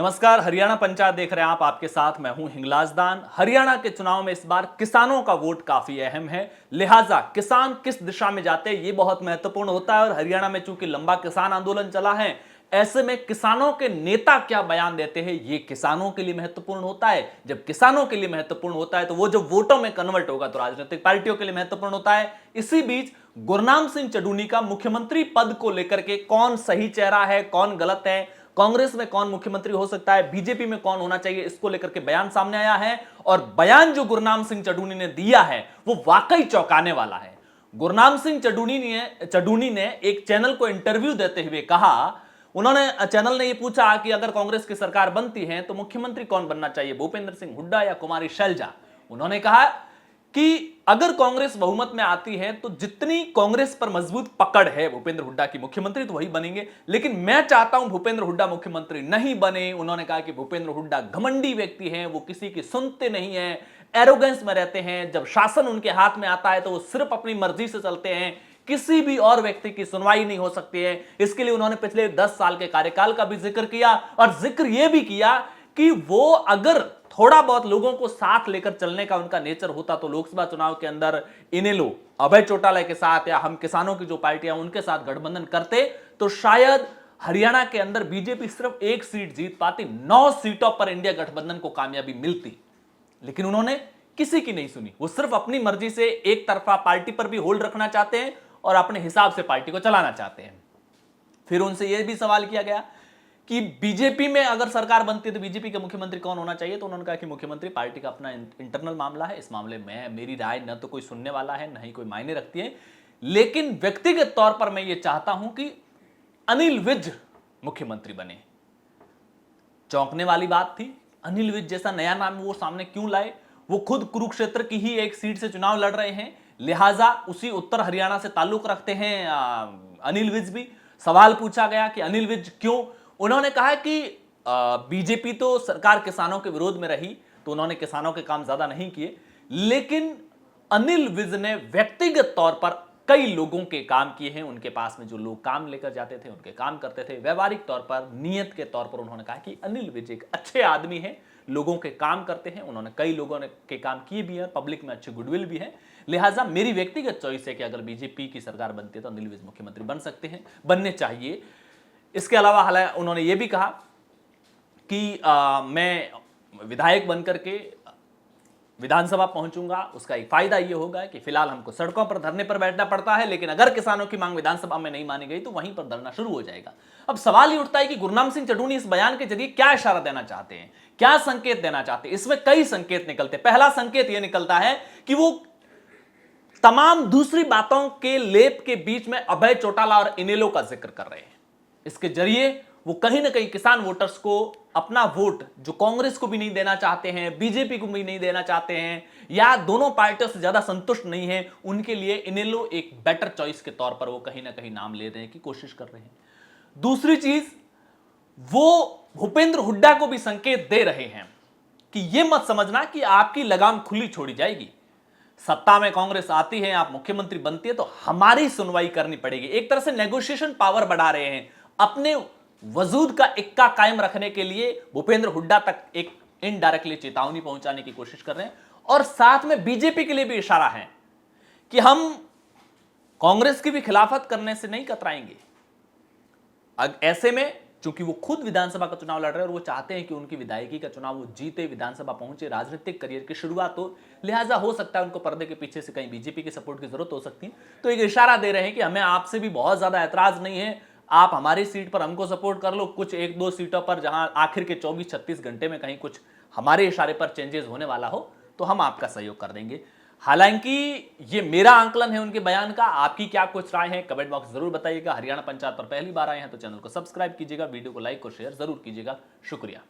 नमस्कार, हरियाणा पंचायत देख रहे हैं आप। आपके साथ मैं हूं हिंगलाज दान। हरियाणा के चुनाव में इस बार किसानों का वोट काफी अहम है, लिहाजा किसान किस दिशा में जाते हैं ये बहुत महत्वपूर्ण होता है। और हरियाणा में चूंकि लंबा किसान आंदोलन चला है, ऐसे में किसानों के नेता क्या बयान देते हैं ये किसानों के लिए महत्वपूर्ण होता है। जब किसानों के लिए महत्वपूर्ण होता है तो वो जब वोटों में कन्वर्ट होगा तो राजनीतिक पार्टियों के लिए महत्वपूर्ण होता है। इसी बीच गुरनाम सिंह चडूनी का मुख्यमंत्री पद को लेकर के कौन सही चेहरा है, कौन गलत है, कांग्रेस में कौन मुख्यमंत्री हो सकता है, बीजेपी में कौन होना चाहिए, इसको लेकर के बयान सामने आया है। और बयान जो गुरनाम सिंह चडूनी ने दिया है वो वाकई चौंकाने वाला है। गुरनाम सिंह चडूनी ने एक चैनल को इंटरव्यू देते हुए कहा, चैनल ने यह पूछा कि अगर कांग्रेस की सरकार बनती है तो मुख्यमंत्री कौन बनना चाहिए, भूपेंद्र सिंह हुड्डा या कुमारी शैलजा। उन्होंने कहा कि अगर कांग्रेस बहुमत में आती है तो जितनी कांग्रेस पर मजबूत पकड़ है भूपेंद्र हुड्डा की, मुख्यमंत्री तो वही बनेंगे, लेकिन मैं चाहता हूं भूपेंद्र हुड्डा मुख्यमंत्री नहीं बने। उन्होंने कहा कि भूपेंद्र हुड्डा घमंडी व्यक्ति हैं, वो किसी की सुनते नहीं है, एरोगेंस में रहते हैं। जब शासन उनके हाथ में आता है तो वो सिर्फ अपनी मर्जी से चलते हैं, किसी भी और व्यक्ति की सुनवाई नहीं हो सकती है। इसके लिए उन्होंने पिछले 10 साल के कार्यकाल का भी जिक्र किया और जिक्र यह भी किया कि वो अगर थोड़ा बहुत लोगों को साथ लेकर चलने का उनका नेचर होता तो लोकसभा चुनाव के अंदर इनेलो अभय चौटाला के साथ या हम किसानों की जो पार्टियां उनके साथ गठबंधन करते तो शायद हरियाणा के अंदर बीजेपी सिर्फ 1 सीट जीत पाती, 9 सीटों पर इंडिया गठबंधन को कामयाबी मिलती। लेकिन उन्होंने किसी की नहीं सुनी, वो सिर्फ अपनी मर्जी से एक तरफा पार्टी पर भी होल्ड रखना चाहते हैं और अपने हिसाब से पार्टी को चलाना चाहते हैं। फिर उनसे यह भी सवाल किया गया कि बीजेपी में अगर सरकार बनती है तो बीजेपी के मुख्यमंत्री कौन होना चाहिए, तो उन्होंने कहा कि मुख्यमंत्री पार्टी का अपना इंटरनल मामला है, इस मामले में मेरी राय न तो कोई सुनने वाला है न ही कोई मायने रखती है। लेकिन व्यक्तिगत तौर पर मैं ये चाहता हूं कि अनिल विज मुख्यमंत्री बने। चौंकने वाली बात थी, अनिल विज जैसा नया नाम वो सामने क्यों लाए। वो खुद कुरुक्षेत्र की ही एक सीट से चुनाव लड़ रहे हैं, लिहाजा उसी उत्तर हरियाणा से ताल्लुक रखते हैं अनिल विज भी। सवाल पूछा गया कि अनिल विज क्यों, उन्होंने कहा कि बीजेपी तो सरकार किसानों के विरोध में रही तो उन्होंने किसानों के काम ज्यादा नहीं किए, लेकिन अनिल विज ने व्यक्तिगत तौर पर कई लोगों के काम किए हैं। उनके पास में जो लोग काम लेकर जाते थे उनके काम करते थे। व्यवहारिक तौर पर, नियत के तौर पर उन्होंने कहा कि अनिल विज एक अच्छे आदमी है, लोगों के काम करते हैं। उन्होंने कई लोगों के काम किए भी हैं, पब्लिक में अच्छी गुडविल भी है। लिहाजा मेरी व्यक्तिगत चॉइस है कि अगर बीजेपी की सरकार बनती है तो अनिल विज मुख्यमंत्री बन सकते हैं, बनने चाहिए। इसके अलावा हालांकि उन्होंने यह भी कहा कि मैं विधायक बनकर के विधानसभा पहुंचूंगा, उसका एक फायदा यह होगा कि फिलहाल हमको सड़कों पर धरने पर बैठना पड़ता है, लेकिन अगर किसानों की मांग विधानसभा में नहीं मानी गई तो वहीं पर धरना शुरू हो जाएगा। अब सवाल ये उठता है कि गुरनाम सिंह चडूनी इस बयान के जरिए क्या इशारा देना चाहते हैं, क्या संकेत देना चाहते हैं। इसमें कई संकेत निकलते। पहला संकेत यह निकलता है कि वो तमाम दूसरी बातों के लेप के बीच में अभय चौटाला और इनेलो का जिक्र कर रहे हैं। इसके जरिए वो कहीं ना कहीं किसान वोटर्स को अपना वोट, जो कांग्रेस को भी नहीं देना चाहते हैं, बीजेपी को भी नहीं देना चाहते हैं या दोनों पार्टियों से ज्यादा संतुष्ट नहीं है, उनके लिए इनेलो एक बेटर चॉइस के तौर पर वो कहीं ना कहीं नाम लेने की कोशिश कर रहे हैं। दूसरी चीज, वो भूपेंद्र हुड्डा को भी संकेत दे रहे हैं कि यह मत समझना कि आपकी लगाम खुली छोड़ी जाएगी, सत्ता में कांग्रेस आती है, आप मुख्यमंत्री बनती है तो हमारी सुनवाई करनी पड़ेगी। एक तरह से नेगोशिएशन पावर बढ़ा रहे हैं, अपने वजूद का इक्का कायम रखने के लिए भूपेंद्र हुड्डा तक एक इनडायरेक्टली चेतावनी पहुंचाने की कोशिश कर रहे हैं। और साथ में बीजेपी के लिए भी इशारा है कि हम कांग्रेस की भी खिलाफत करने से नहीं कतराएंगे। ऐसे में चूंकि वो खुद विधानसभा का चुनाव लड़ रहे हैं और वो चाहते हैं कि उनकी विधायकी का चुनाव वो जीते, विधानसभा पहुंचे, राजनीतिक करियर की शुरुआत हो, लिहाजा हो सकता है उनको पर्दे के पीछे से कहीं बीजेपी के सपोर्ट की जरूरत हो सकती है। तो एक इशारा दे रहे हैं कि हमें आपसे भी बहुत ज्यादा ऐतराज नहीं है, आप हमारी सीट पर हमको सपोर्ट कर लो, कुछ 1-2 सीटों पर जहां आखिर के 24-36 घंटे में कहीं कुछ हमारे इशारे पर चेंजेस होने वाला हो तो हम आपका सहयोग कर देंगे। हालांकि ये मेरा आंकलन है उनके बयान का, आपकी क्या कुछ राय है कमेंट बॉक्स जरूर बताइएगा। हरियाणा पंचायत पर पहली बार आए हैं तो चैनल को सब्सक्राइब कीजिएगा, वीडियो को लाइक और शेयर जरूर कीजिएगा। शुक्रिया।